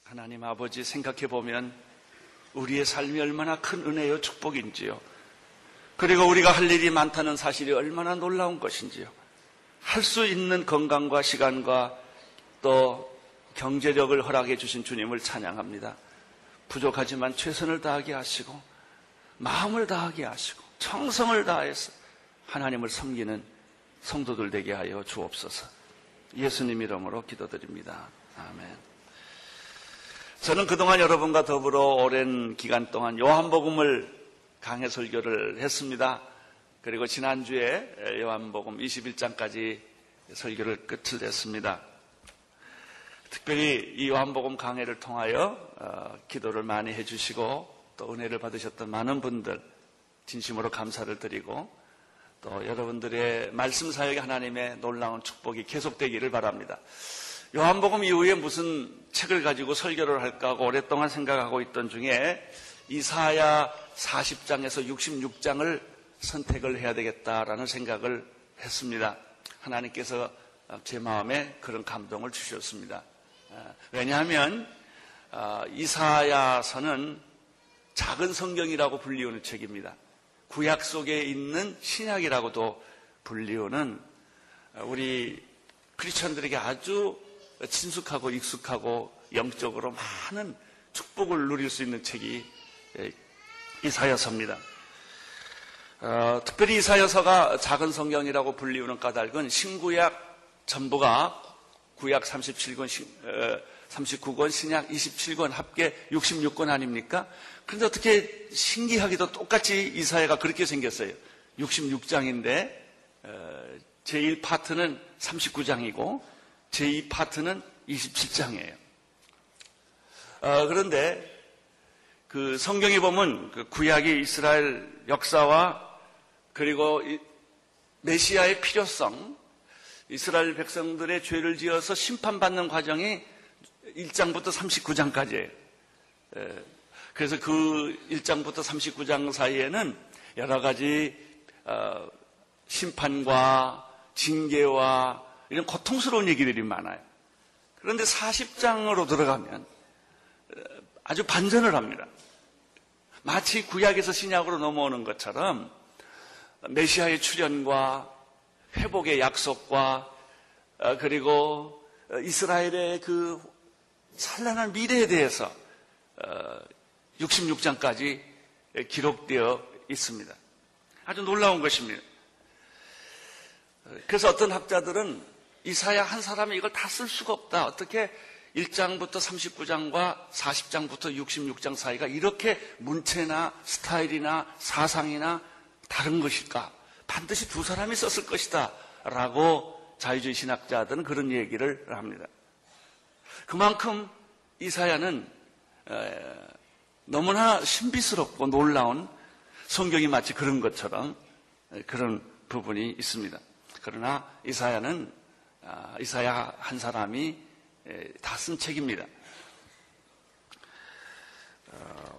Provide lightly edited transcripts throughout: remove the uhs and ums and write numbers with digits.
하나님 아버지 생각해 보면 우리의 삶이 얼마나 큰 은혜요 축복인지요. 그리고 우리가 할 일이 많다는 사실이 얼마나 놀라운 것인지요. 할 수 있는 건강과 시간과 또 경제력을 허락해 주신 주님을 찬양합니다. 부족하지만 최선을 다하게 하시고 마음을 다하게 하시고 정성을 다해서 하나님을 섬기는 성도들 되게 하여 주옵소서. 예수님 이름으로 기도드립니다. 아멘. 저는 그동안 여러분과 더불어 오랜 기간 동안 요한복음을 강해 설교를 했습니다. 그리고 지난주에 요한복음 21장까지 설교를 끝을 냈습니다. 특별히 이 요한복음 강해를 통하여 기도를 많이 해주시고 또 은혜를 받으셨던 많은 분들 진심으로 감사를 드리고 또 여러분들의 말씀 사역에 하나님의 놀라운 축복이 계속되기를 바랍니다. 요한복음 이후에 무슨 책을 가지고 설교를 할까 하고 오랫동안 생각하고 있던 중에 이사야 40장에서 66장을 선택을 해야 되겠다라는 생각을 했습니다. 하나님께서 제 마음에 그런 감동을 주셨습니다. 왜냐하면 이사야서는 작은 성경이라고 불리우는 책입니다. 구약 속에 있는 신약이라고도 불리우는 우리 크리스천들에게 아주 친숙하고 익숙하고 영적으로 많은 축복을 누릴 수 있는 책이 이사야서입니다. 특별히 이사야서가 작은 성경이라고 불리우는 까닭은 신구약 전부가 구약 39권, 신약 27권, 합계 66권 아닙니까? 그런데 어떻게 신기하게도 똑같이 이사야가 그렇게 생겼어요. 66장인데 제1파트는 39장이고 제2파트는 27장이에요. 그런데 그 성경에 보면 그 구약의 이스라엘 역사와 그리고 메시아의 필요성, 이스라엘 백성들의 죄를 지어서 심판받는 과정이 1장부터 39장까지예요. 그래서 그 1장부터 39장 사이에는 여러 가지 심판과 징계와 이런 고통스러운 얘기들이 많아요. 그런데 40장으로 들어가면 아주 반전을 합니다. 마치 구약에서 신약으로 넘어오는 것처럼 메시아의 출현과 회복의 약속과 그리고 이스라엘의 그 찬란한 미래에 대해서 66장까지 기록되어 있습니다. 아주 놀라운 것입니다. 그래서 어떤 학자들은 이사야 한 사람이 이걸 다 쓸 수가 없다. 어떻게 1장부터 39장과 40장부터 66장 사이가 이렇게 문체나 스타일이나 사상이나 다른 것일까? 반드시 두 사람이 썼을 것이다 라고 자유주의 신학자들은 그런 얘기를 합니다. 그만큼 이사야는 너무나 신비스럽고 놀라운 성경이 마치 그런 것처럼 그런 부분이 있습니다. 그러나 이사야는 이사야 한 사람이 다 쓴 책입니다.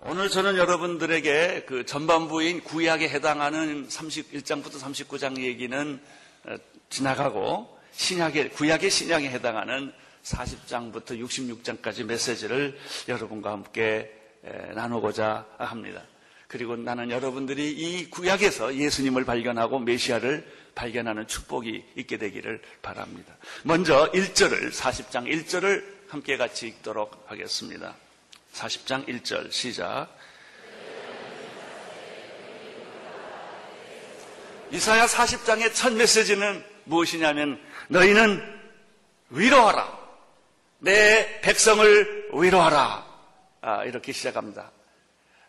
오늘 저는 여러분들에게 그 전반부인 구약에 해당하는 31장부터 39장 얘기는 지나가고 구약의 신약에 해당하는 40장부터 66장까지 메시지를 여러분과 함께 나누고자 합니다. 그리고 나는 여러분들이 이 구약에서 예수님을 발견하고 메시아를 발견하는 축복이 있게 되기를 바랍니다. 먼저 40장 1절을 함께 같이 읽도록 하겠습니다. 40장 1절 시작. 이사야 40장의 첫 메시지는 무엇이냐면 너희는 위로하라. 내 백성을 위로하라. 이렇게 시작합니다.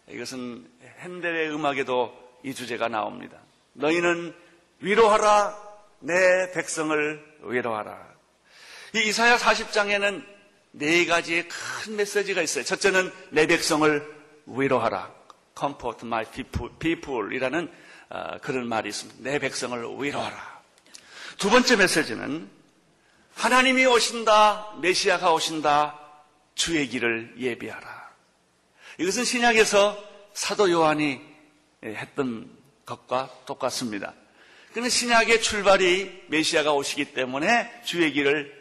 이것은 핸델의 음악에도 이 주제가 나옵니다. 너희는 위로하라. 내 백성을 위로하라. 이 이사야 40장에는 네 가지의 큰 메시지가 있어요. 첫째는 내 백성을 위로하라. Comfort my people 이라는 그런 말이 있습니다. 내 백성을 위로하라. 두 번째 메시지는 하나님이 오신다. 메시아가 오신다. 주의 길을 예비하라. 이것은 신약에서 사도 요한이 했던 것과 똑같습니다. 그는 신약의 출발이 메시아가 오시기 때문에 주의 길을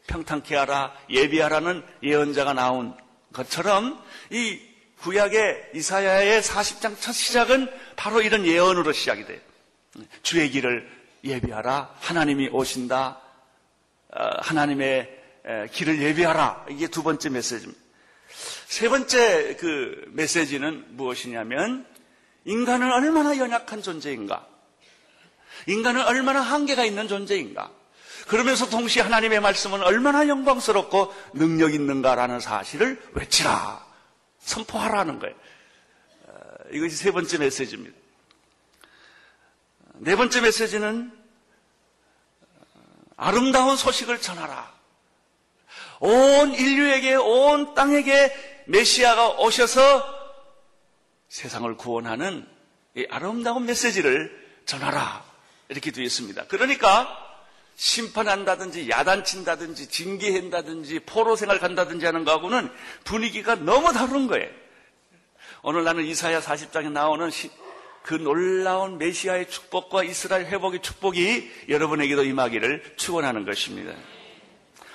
평탄케 하라, 예비하라는 예언자가 나온 것처럼 이 구약의 이사야의 40장 첫 시작은 바로 이런 예언으로 시작이 돼요. 주의 길을 예비하라. 하나님이 오신다. 하나님의 길을 예비하라. 이게 두 번째 메시지입니다. 세 번째 그 메시지는 무엇이냐면 인간은 얼마나 연약한 존재인가? 인간은 얼마나 한계가 있는 존재인가? 그러면서 동시에 하나님의 말씀은 얼마나 영광스럽고 능력 있는가라는 사실을 외치라, 선포하라는 거예요. 이것이 세 번째 메시지입니다. 네 번째 메시지는 아름다운 소식을 전하라. 온 인류에게, 온 땅에게 메시아가 오셔서 세상을 구원하는 이 아름다운 메시지를 전하라. 이렇게 되어 있습니다. 그러니까 심판한다든지 야단친다든지 징계한다든지 포로생활 간다든지 하는 거하고는 분위기가 너무 다른 거예요. 오늘 나는 이사야 40장에 나오는 그 놀라운 메시아의 축복과 이스라엘 회복의 축복이 여러분에게도 임하기를 축원하는 것입니다.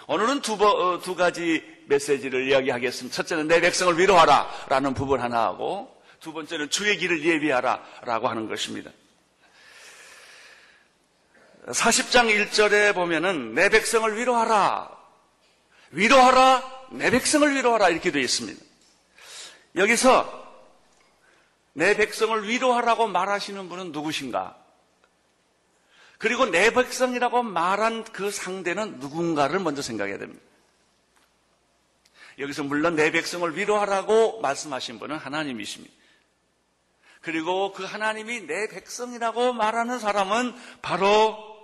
오늘은 두 가지 메시지를 이야기하겠습니다. 첫째는 내 백성을 위로하라 라는 부분 하나 하고, 두 번째는 주의 길을 예비하라 라고 하는 것입니다. 40장 1절에 보면은 내 백성을 위로하라, 위로하라, 내 백성을 위로하라 이렇게 되어 있습니다. 여기서 내 백성을 위로하라고 말하시는 분은 누구신가? 그리고 내 백성이라고 말한 그 상대는 누군가를 먼저 생각해야 됩니다. 여기서 물론 내 백성을 위로하라고 말씀하신 분은 하나님이십니다. 그리고 그 하나님이 내 백성이라고 말하는 사람은 바로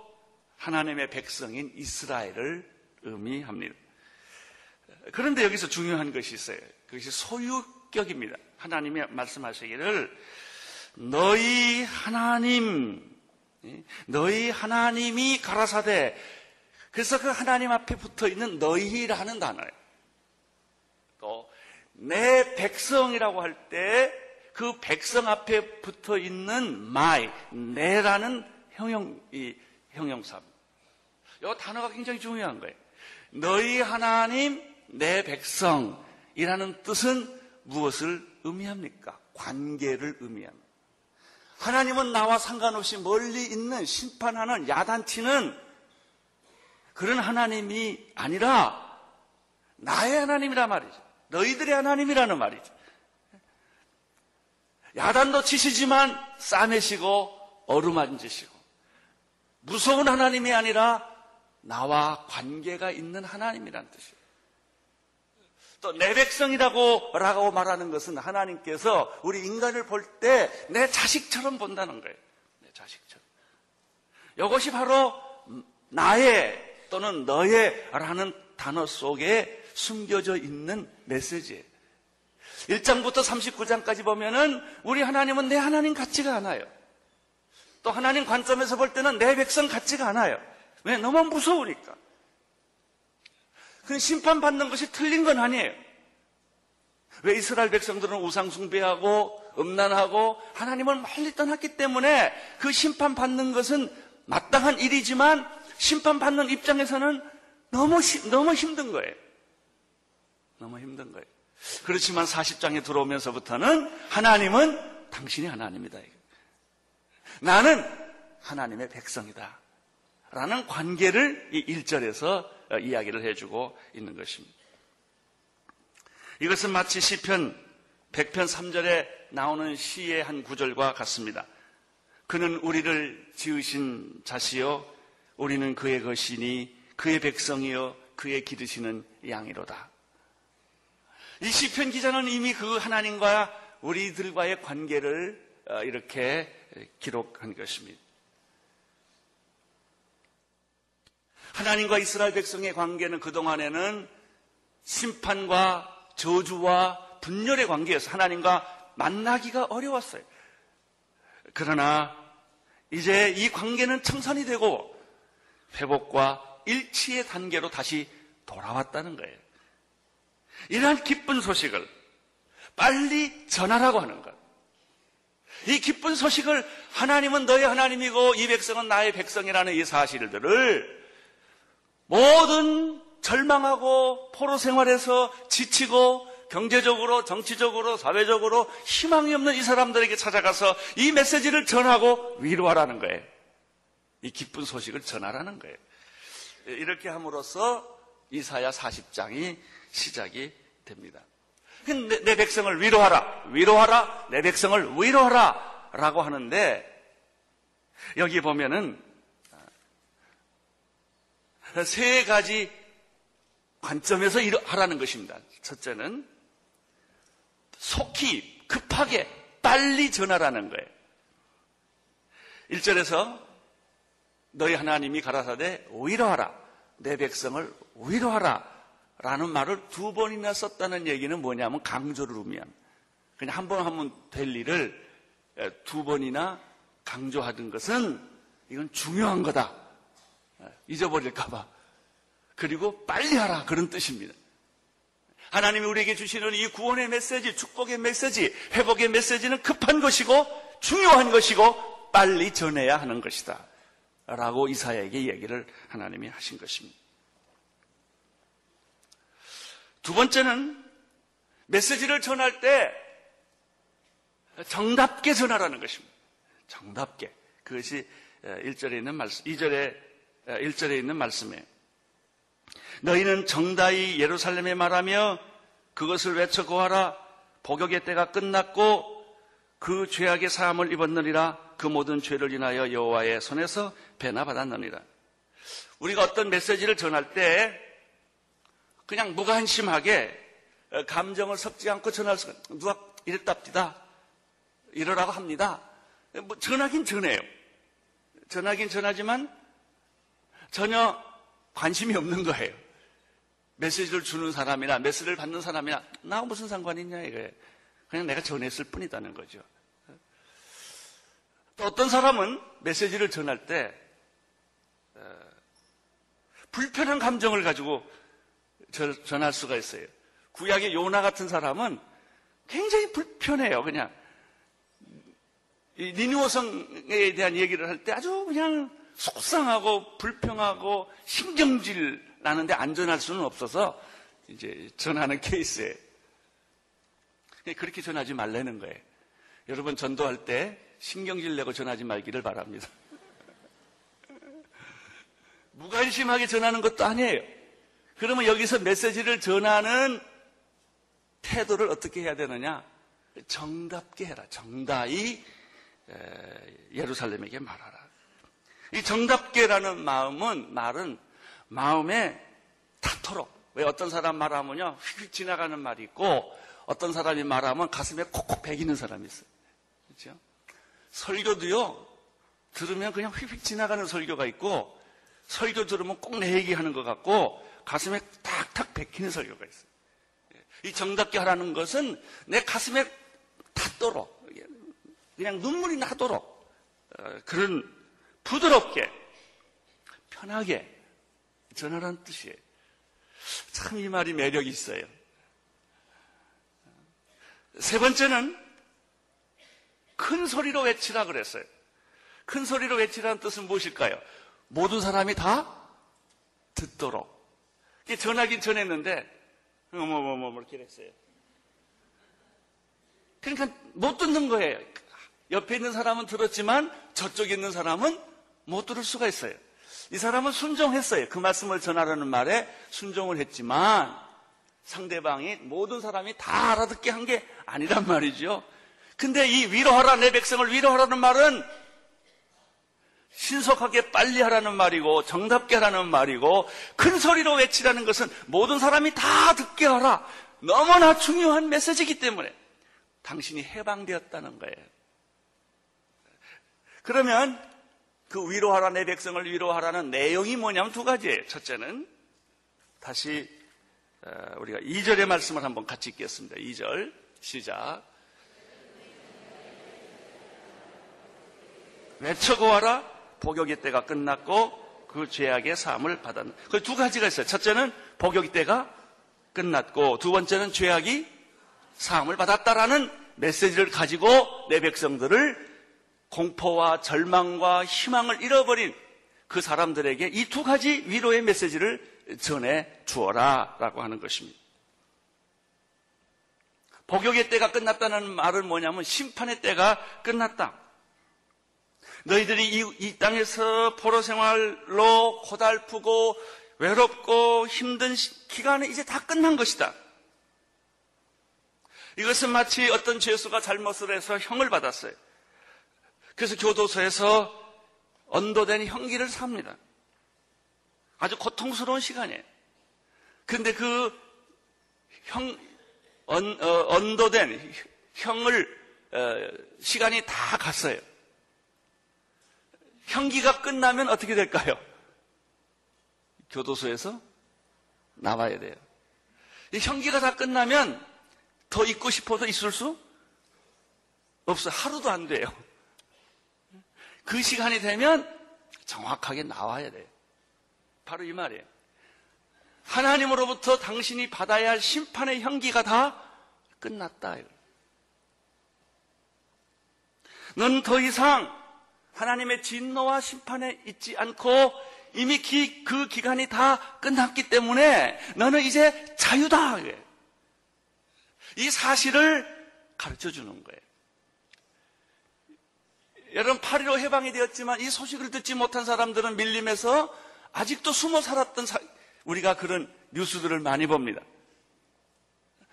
하나님의 백성인 이스라엘을 의미합니다. 그런데 여기서 중요한 것이 있어요. 그것이 소유격입니다. 하나님이 말씀하시기를 너희 하나님이 가라사대. 그래서 그 하나님 앞에 붙어있는 너희라는 단어예요. 또 내 백성이라고 할 때 그 백성 앞에 붙어있는 my, 내라는 형용사. 이 단어가 굉장히 중요한 거예요. 너희 하나님, 내 백성이라는 뜻은 무엇을 의미합니까? 관계를 의미합니다. 하나님은 나와 상관없이 멀리 있는 심판하는 야단치는 그런 하나님이 아니라 나의 하나님이란 말이죠. 너희들의 하나님이라는 말이죠. 야단도 치시지만 싸매시고 어루만지시고 무서운 하나님이 아니라 나와 관계가 있는 하나님이란 뜻이에요. 또 내 백성이라고 말하는 것은 하나님께서 우리 인간을 볼 때 내 자식처럼 본다는 거예요. 내 자식처럼. 이것이 바로 나의 또는 너의 라는 단어 속에 숨겨져 있는 메시지예요. 1장부터 39장까지 보면은 우리 하나님은 내 하나님 같지가 않아요. 또 하나님 관점에서 볼 때는 내 백성 같지가 않아요. 왜? 너무 무서우니까. 그 심판받는 것이 틀린 건 아니에요. 왜 이스라엘 백성들은 우상 숭배하고 음란하고 하나님을 멀리 떠났기 때문에 그 심판받는 것은 마땅한 일이지만 심판받는 입장에서는 너무 힘든 거예요. 너무 힘든 거예요. 그렇지만 40장에 들어오면서부터는 하나님은 당신이 하나님이다. 나는 하나님의 백성이다. 라는 관계를 이 1절에서 이야기를 해주고 있는 것입니다. 이것은 마치 시편 100편 3절에 나오는 시의 한 구절과 같습니다. 그는 우리를 지으신 자시요 우리는 그의 것이니 그의 백성이요 그의 기르시는 양이로다. 이 시편 기자는 이미 그 하나님과 우리들과의 관계를 이렇게 기록한 것입니다. 하나님과 이스라엘 백성의 관계는 그동안에는 심판과 저주와 분열의 관계에서 하나님과 만나기가 어려웠어요. 그러나 이제 이 관계는 청산이 되고 회복과 일치의 단계로 다시 돌아왔다는 거예요. 이러한 기쁜 소식을 빨리 전하라고 하는 것. 이 기쁜 소식을 하나님은 너의 하나님이고 이 백성은 나의 백성이라는 이 사실들을 모든 절망하고 포로 생활에서 지치고 경제적으로, 정치적으로, 사회적으로 희망이 없는 이 사람들에게 찾아가서 이 메시지를 전하고 위로하라는 거예요. 이 기쁜 소식을 전하라는 거예요. 이렇게 함으로써 이사야 40장이 시작이 됩니다. 내 백성을 위로하라, 위로하라, 내 백성을 위로하라 라고 하는데, 여기 보면은 세 가지 관점에서 하라는 것입니다. 첫째는 속히, 급하게, 빨리 전하라는 거예요. 1절에서 너희 하나님이 가라사대 위로하라, 내 백성을 위로하라 라는 말을 두 번이나 썼다는 얘기는 뭐냐면 강조를 의미합니다. 그냥 한 번 하면 될 일을 두 번이나 강조하던 것은 이건 중요한 거다. 잊어버릴까 봐. 그리고 빨리 하라, 그런 뜻입니다. 하나님이 우리에게 주시는 이 구원의 메시지, 축복의 메시지, 회복의 메시지는 급한 것이고 중요한 것이고 빨리 전해야 하는 것이다 라고 이사야에게 얘기를 하나님이 하신 것입니다. 두 번째는 메시지를 전할 때 정답게 전하라는 것입니다. 정답게. 그것이 1절에 있는 말씀, 1절에 있는 말씀이에요. 너희는 정다이 예루살렘에 말하며 그것을 외쳐 고하라. 복역의 때가 끝났고 그 죄악의 사함을 입었느니라. 그 모든 죄를 인하여 여호와의 손에서 배나 받았느니라. 우리가 어떤 메시지를 전할 때 그냥 무관심하게 감정을 섞지 않고 전할 수가, 누가 이랬답니다, 이러라고 합니다. 뭐 전하긴 전해요. 전하긴 전하지만 전혀 관심이 없는 거예요. 메시지를 주는 사람이나 메시지를 받는 사람이나 나하고 무슨 상관이 있냐 이거예요. 그냥 내가 전했을 뿐이다는 거죠. 또 어떤 사람은 메시지를 전할 때 불편한 감정을 가지고 전할 수가 있어요. 구약의 요나 같은 사람은 굉장히 불편해요. 그냥 이 니느웨 성에 대한 얘기를 할 때 아주 그냥 속상하고 불평하고 신경질 나는데 안 전할 수는 없어서 이제 전하는 케이스예요. 그렇게 전하지 말라는 거예요. 여러분 전도할 때 신경질 내고 전하지 말기를 바랍니다. 무관심하게 전하는 것도 아니에요. 그러면 여기서 메시지를 전하는 태도를 어떻게 해야 되느냐? 정답게 해라. 정다이 예루살렘에게 말하라. 이 정답게라는 말은 마음에 닿도록. 왜 어떤 사람 말하면요 휙휙 지나가는 말이 있고 어떤 사람이 말하면 가슴에 콕콕 베기는 사람이 있어요. 그렇죠? 설교도요 들으면 그냥 휙휙 지나가는 설교가 있고 설교 들으면 꼭 내 얘기하는 것 같고 가슴에 탁탁 베기는 설교가 있어요. 이 정답게 하라는 것은 내 가슴에 닿도록 그냥 눈물이 나도록 그런 부드럽게 편하게 전하라는 뜻이에요. 참 이 말이 매력이 있어요. 세 번째는 큰 소리로 외치라 그랬어요. 큰 소리로 외치라는 뜻은 무엇일까요? 모든 사람이 다 듣도록. 전하긴 전했는데 이렇게 했어요. 그러니까 못 듣는 거예요. 옆에 있는 사람은 들었지만 저쪽에 있는 사람은 못 들을 수가 있어요. 이 사람은 순종했어요. 그 말씀을 전하라는 말에 순종을 했지만 상대방이 모든 사람이 다 알아듣게 한 게 아니란 말이죠. 근데 이 위로하라, 내 백성을 위로하라는 말은 신속하게 빨리 하라는 말이고 정답게 하라는 말이고 큰 소리로 외치라는 것은 모든 사람이 다 듣게 하라. 너무나 중요한 메시지이기 때문에 당신이 해방되었다는 거예요. 그러면 그 위로하라, 내 백성을 위로하라는 내용이 뭐냐면 두 가지예요. 첫째는 다시 우리가 2절의 말씀을 한번 같이 읽겠습니다. 2절 시작. 외쳐고하라, 복역의 때가 끝났고 그 죄악의 사함을 받았는. 그 두 가지가 있어요. 첫째는 복역의 때가 끝났고 두 번째는 죄악이 사함을 받았다라는 메시지를 가지고 내 백성들을 공포와 절망과 희망을 잃어버린 그 사람들에게 이 두 가지 위로의 메시지를 전해 주어라 라고 하는 것입니다. 복역의 때가 끝났다는 말은 뭐냐면 심판의 때가 끝났다. 너희들이 이 땅에서 포로 생활로 고달프고 외롭고 힘든 기간이 이제 다 끝난 것이다. 이것은 마치 어떤 죄수가 잘못을 해서 형을 받았어요. 그래서 교도소에서 언도된 형기를 삽니다. 아주 고통스러운 시간이에요. 그런데 그 언도된 형을 시간이 다 갔어요. 형기가 끝나면 어떻게 될까요? 교도소에서 나와야 돼요. 이 형기가 다 끝나면 더 있고 싶어도 있을 수 없어요. 하루도 안 돼요. 그 시간이 되면 정확하게 나와야 돼요. 바로 이 말이에요. 하나님으로부터 당신이 받아야 할 심판의 형기가 다 끝났다. 넌 더 이상 하나님의 진노와 심판에 있지 않고 이미 그 기간이 다 끝났기 때문에 너는 이제 자유다. 이 사실을 가르쳐 주는 거예요. 여러분 8.15 해방이 되었지만 이 소식을 듣지 못한 사람들은 밀림에서 아직도 숨어 살았던 우리가 그런 뉴스들을 많이 봅니다.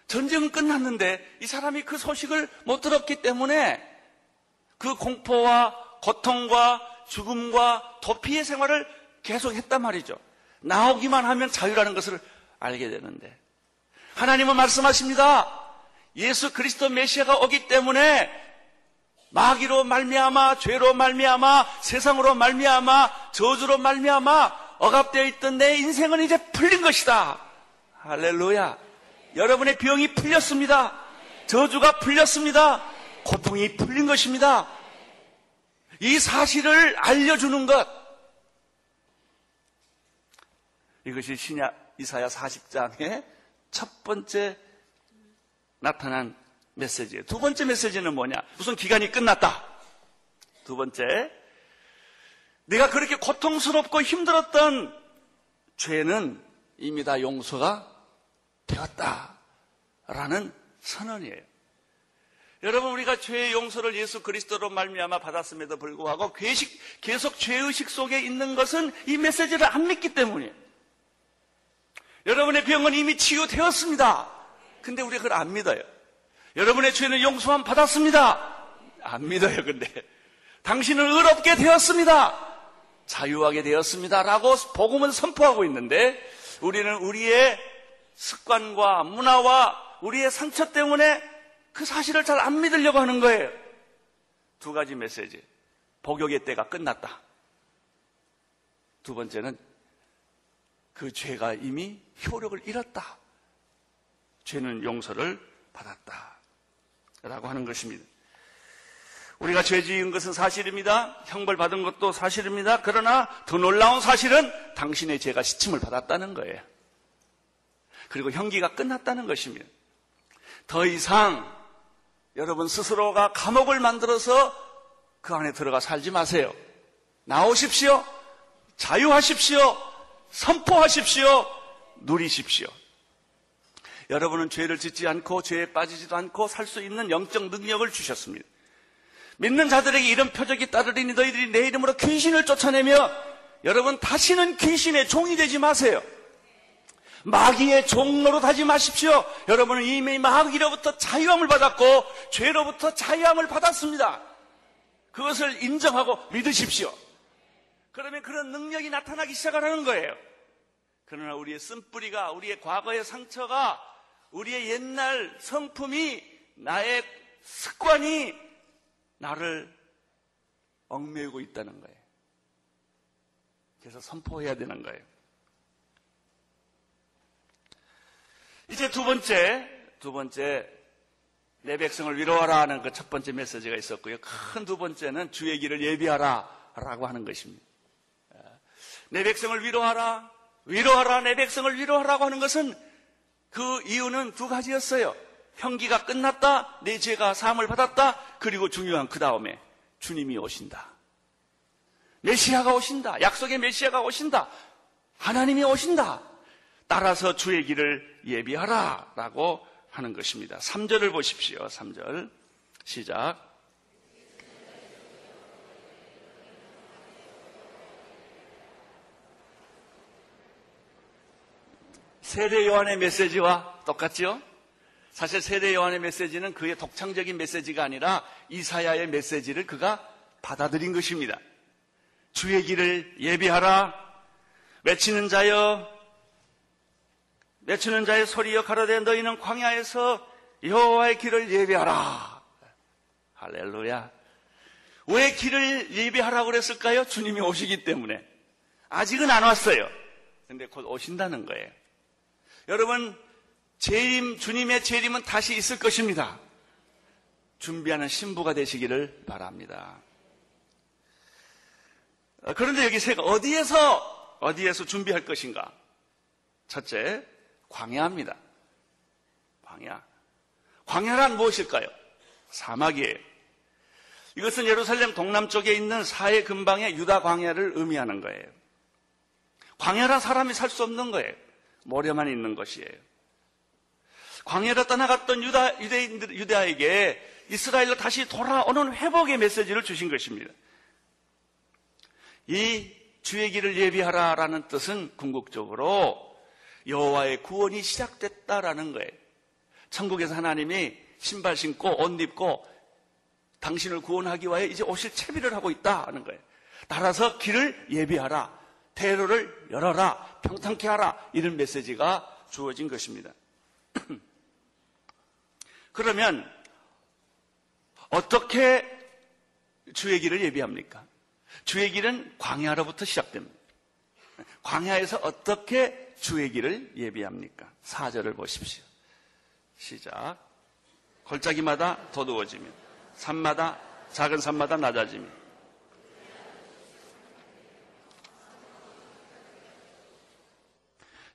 전쟁은 끝났는데 이 사람이 그 소식을 못 들었기 때문에 그 공포와 고통과 죽음과 도피의 생활을 계속했단 말이죠. 나오기만 하면 자유라는 것을 알게 되는데 하나님은 말씀하십니다. 예수 그리스도 메시아가 오기 때문에 마귀로 말미암아 죄로 말미암아 세상으로 말미암아 저주로 말미암아 억압되어 있던 내 인생은 이제 풀린 것이다. 할렐루야. 여러분의 병이 풀렸습니다. 저주가 풀렸습니다. 고통이 풀린 것입니다. 이 사실을 알려주는 것. 이것이 신약 이사야 40장의 첫 번째 나타난 메시지예요. 두 번째 메시지는 뭐냐? 우선 기간이 끝났다. 두 번째, 내가 그렇게 고통스럽고 힘들었던 죄는 이미 다 용서가 되었다라는 선언이에요. 여러분, 우리가 죄의 용서를 예수 그리스도로 말미암아 받았음에도 불구하고 계속 죄의식 속에 있는 것은 이 메시지를 안 믿기 때문이에요. 여러분의 병은 이미 치유되었습니다. 근데 우리가 그걸 안 믿어요. 여러분의 죄는 용서함 받았습니다. 안 믿어요. 근데 당신은 의롭게 되었습니다. 자유하게 되었습니다. 라고 복음은 선포하고 있는데 우리는 우리의 습관과 문화와 우리의 상처 때문에 그 사실을 잘 안 믿으려고 하는 거예요. 두 가지 메시지. 복역의 때가 끝났다. 두 번째는 그 죄가 이미 효력을 잃었다. 죄는 용서를 받았다. 라고 하는 것입니다. 우리가 죄 지은 것은 사실입니다. 형벌 받은 것도 사실입니다. 그러나 더 놀라운 사실은 당신의 죄가 시침을 받았다는 거예요. 그리고 형기가 끝났다는 것입니다. 더 이상 여러분 스스로가 감옥을 만들어서 그 안에 들어가 살지 마세요. 나오십시오. 자유하십시오. 선포하십시오. 누리십시오. 여러분은 죄를 짓지 않고 죄에 빠지지도 않고 살 수 있는 영적 능력을 주셨습니다. 믿는 자들에게 이런 표적이 따르리니 너희들이 내 이름으로 귀신을 쫓아내며 여러분 다시는 귀신의 종이 되지 마세요. 마귀의 종 노릇하지 마십시오. 여러분은 이미 마귀로부터 자유함을 받았고 죄로부터 자유함을 받았습니다. 그것을 인정하고 믿으십시오. 그러면 그런 능력이 나타나기 시작하는 거예요. 그러나 우리의 쓴뿌리가, 우리의 과거의 상처가, 우리의 옛날 성품이, 나의 습관이 나를 얽매이고 있다는 거예요. 그래서 선포해야 되는 거예요. 이제 두 번째 내 백성을 위로하라 하는 그 첫 번째 메시지가 있었고요. 큰 두 번째는 주의 길을 예비하라 라고 하는 것입니다. 내 백성을 위로하라, 내 백성을 위로하라고 하는 것은 그 이유는 두 가지였어요. 형기가 끝났다, 내 죄가 사함을 받았다, 그리고 중요한 그 다음에 주님이 오신다. 메시아가 오신다. 약속의 메시아가 오신다. 하나님이 오신다. 따라서 주의 길을 예비하라 라고 하는 것입니다. 3절을 보십시오. 3절 시작. 세례 요한의 메시지와 똑같죠? 사실 세례 요한의 메시지는 그의 독창적인 메시지가 아니라 이사야의 메시지를 그가 받아들인 것입니다. 주의 길을 예비하라. 외치는 자여 소리여 가로되 너희는 광야에서 여호와의 길을 예비하라. 할렐루야. 왜 길을 예비하라고 그랬을까요? 주님이 오시기 때문에. 아직은 안 왔어요. 근데 곧 오신다는 거예요. 여러분, 주님의 재림은 다시 있을 것입니다. 준비하는 신부가 되시기를 바랍니다. 그런데 여기 어디에서 준비할 것인가? 첫째, 광야입니다. 광야란 무엇일까요? 사막이에요. 이것은 예루살렘 동남쪽에 있는 사해 근방의 유다 광야를 의미하는 거예요. 광야란 사람이 살 수 없는 거예요. 모래만 있는 것이에요. 광야로 떠나갔던 유대인에게 이스라엘로 다시 돌아오는 회복의 메시지를 주신 것입니다. 이 주의 길을 예비하라라는 뜻은 궁극적으로 여호와의 구원이 시작됐다라는 거예요. 천국에서 하나님이 신발 신고 옷 입고 당신을 구원하기 위해 이제 오실 채비를 하고 있다 하는 거예요. 따라서 길을 예비하라, 대로를 열어라, 평탄케 하라, 이런 메시지가 주어진 것입니다. 그러면 어떻게 주의 길을 예비합니까? 주의 길은 광야로부터 시작됩니다. 광야에서 어떻게 주의 길을 예비합니까? 4절을 보십시오. 시작. 골짜기마다 도두어지며 산마다 작은 산마다 낮아지며.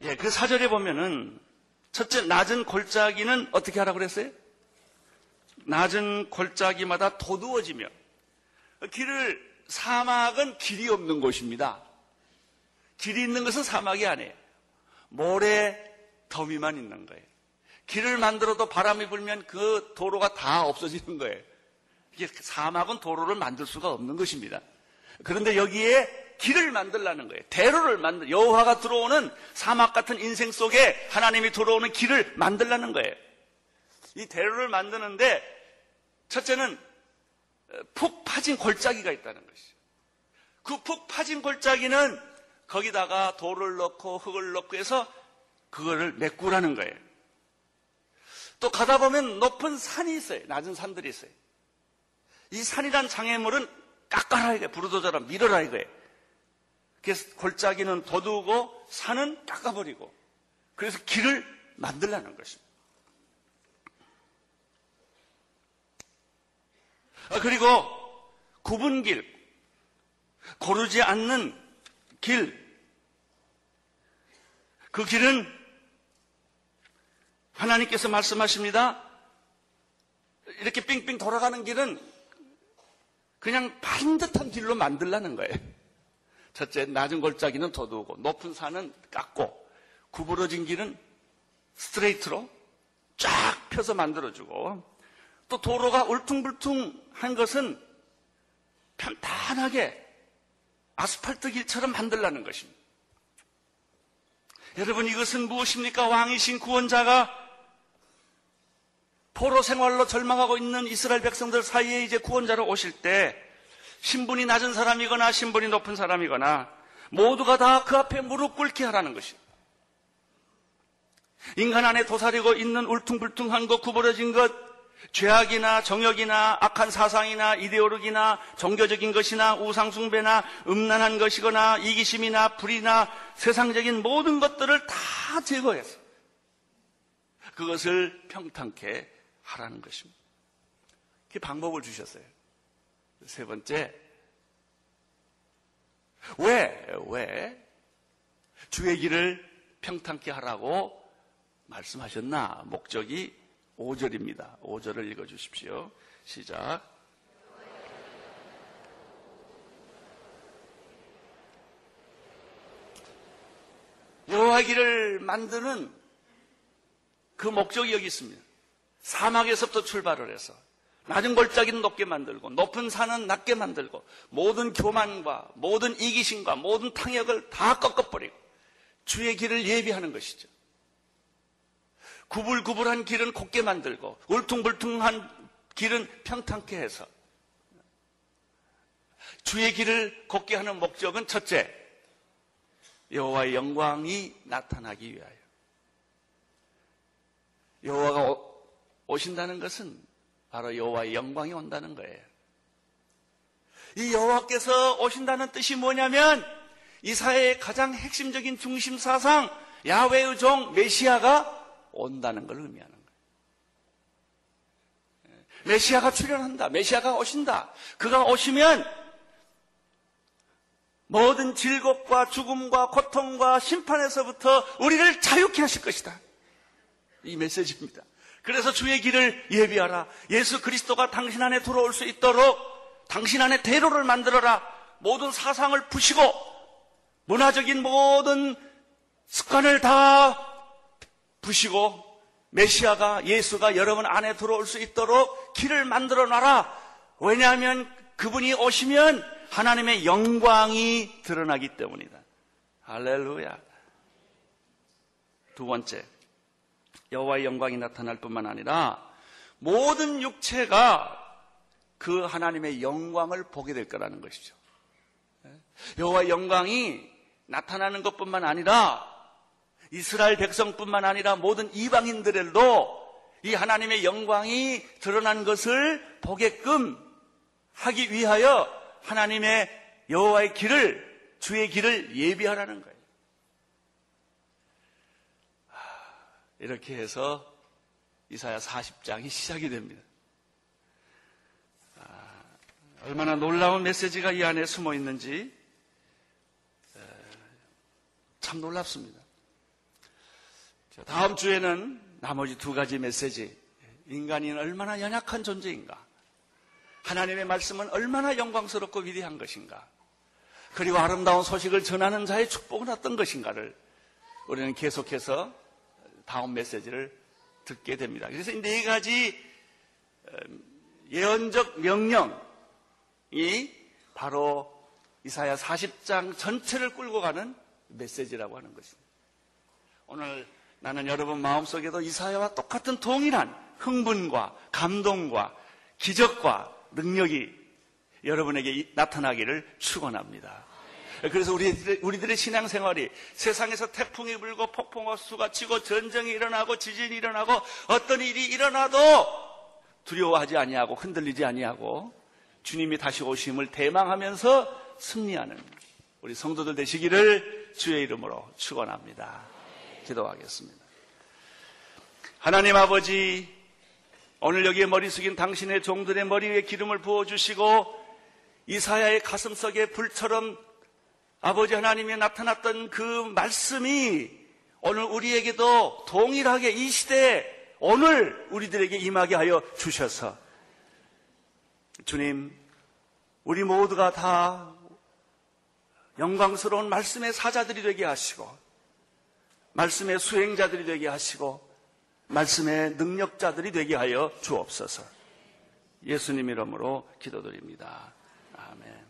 그 4절에 보면은 첫째, 낮은 골짜기는 어떻게 하라고 그랬어요? 낮은 골짜기마다 도두어지며. 사막은 길이 없는 곳입니다. 길이 있는 것은 사막이 아니에요. 모래 더미만 있는 거예요. 길을 만들어도 바람이 불면 그 도로가 다 없어지는 거예요. 사막은 도로를 만들 수가 없는 것입니다. 그런데 여기에 길을 만들라는 거예요. 대로를 여호와가 들어오는 사막 같은 인생 속에 하나님이 들어오는 길을 만들라는 거예요. 이 대로를 만드는데 첫째는 푹 파진 골짜기가 있다는 것이죠. 그 푹 파진 골짜기는 거기다가 돌을 넣고 흙을 넣고 해서 그거를 메꾸라는 거예요. 또 가다 보면 높은 산이 있어요. 낮은 산들이 있어요. 이 산이란 장애물은 깎아라 이거예요. 부르도자로 밀어라 이거예요. 그래서 골짜기는 도두고 산은 깎아버리고 그래서 길을 만들라는 것입니다. 그리고 굽은 길, 고르지 않는 길, 그 길은 하나님께서 말씀하십니다. 이렇게 삥삥 돌아가는 길은 그냥 반듯한 길로 만들라는 거예요. 첫째, 낮은 골짜기는 도두고 높은 산은 깎고 구부러진 길은 스트레이트로 쫙 펴서 만들어주고 또 도로가 울퉁불퉁한 것은 편안하게 아스팔트 길처럼 만들라는 것입니다. 여러분, 이것은 무엇입니까? 왕이신 구원자가 포로 생활로 절망하고 있는 이스라엘 백성들 사이에 이제 구원자로 오실 때 신분이 낮은 사람이거나 신분이 높은 사람이거나 모두가 다 그 앞에 무릎 꿇게 하라는 것입니다. 인간 안에 도사리고 있는 울퉁불퉁한 것, 구부러진 것, 죄악이나 정욕이나 악한 사상이나 이데올로기나 종교적인 것이나 우상숭배나 음란한 것이거나 이기심이나 불이나 세상적인 모든 것들을 다 제거해서 그것을 평탄케 하라는 것입니다. 그 방법을 주셨어요. 세 번째, 왜 주의 길을 평탄케 하라고 말씀하셨나? 목적이 5절입니다. 5절을 읽어주십시오. 시작. 여호와 길을 만드는 그 목적이 여기 있습니다. 사막에서부터 출발을 해서 낮은 골짜기는 높게 만들고 높은 산은 낮게 만들고 모든 교만과 모든 이기심과 모든 탕역을 다 꺾어버리고 주의 길을 예비하는 것이죠. 구불구불한 길은 곱게 만들고 울퉁불퉁한 길은 평탄케 해서 주의 길을 곱게 하는 목적은 첫째, 여호와의 영광이 나타나기 위하여. 여호와가 오신다는 것은 바로 여호와의 영광이 온다는 거예요. 이 여호와께서 오신다는 뜻이 뭐냐면 이사야의 가장 핵심적인 중심 사상, 야훼의 종 메시아가 온다는 걸 의미하는 거예요. 메시아가 출현한다. 메시아가 오신다. 그가 오시면 모든 질곡과 죽음과 고통과 심판에서부터 우리를 자유케 하실 것이다. 이 메시지입니다. 그래서 주의 길을 예비하라. 예수 그리스도가 당신 안에 들어올 수 있도록 당신 안에 대로를 만들어라. 모든 사상을 부시고 문화적인 모든 습관을 다 부시고 메시아가, 예수가 여러분 안에 들어올 수 있도록 길을 만들어 놔라. 왜냐하면 그분이 오시면 하나님의 영광이 드러나기 때문이다. 할렐루야. 두 번째, 여호와의 영광이 나타날 뿐만 아니라 모든 육체가 그 하나님의 영광을 보게 될 거라는 것이죠. 여호와의 영광이 나타나는 것뿐만 아니라 이스라엘 백성뿐만 아니라 모든 이방인들에도 이 하나님의 영광이 드러난 것을 보게끔 하기 위하여 하나님의 여호와의 길을, 주의 길을 예비하라는 거예요. 이렇게 해서 이사야 40장이 시작이 됩니다. 얼마나 놀라운 메시지가 이 안에 숨어 있는지 참 놀랍습니다. 다음 주에는 나머지 두 가지 메시지, 인간이 얼마나 연약한 존재인가, 하나님의 말씀은 얼마나 영광스럽고 위대한 것인가, 그리고 아름다운 소식을 전하는 자의 축복은 어떤 것인가를 우리는 계속해서 다음 메시지를 듣게 됩니다. 그래서 이 네 가지 예언적 명령이 바로 이사야 40장 전체를 끌고 가는 메시지라고 하는 것입니다. 오늘 나는 여러분 마음속에도 이사야와 똑같은 동일한 흥분과 감동과 기적과 능력이 여러분에게 나타나기를 축원합니다. 그래서 우리들의 신앙생활이 세상에서 태풍이 불고 폭풍호수가 치고 전쟁이 일어나고 지진이 일어나고 어떤 일이 일어나도 두려워하지 아니하고 흔들리지 아니하고 주님이 다시 오심을 대망하면서 승리하는 우리 성도들 되시기를 주의 이름으로 축원합니다. 기도하겠습니다. 하나님 아버지, 오늘 여기에 머리 숙인 당신의 종들의 머리 위에 기름을 부어주시고 이사야의 가슴속에 불처럼 아버지 하나님이 나타났던 그 말씀이 오늘 우리에게도 동일하게 이 시대에 오늘 우리들에게 임하게 하여 주셔서 주님, 우리 모두가 다 영광스러운 말씀의 사자들이 되게 하시고 말씀의 수행자들이 되게 하시고 말씀의 능력자들이 되게 하여 주옵소서. 예수님 이름으로 기도드립니다. 아멘.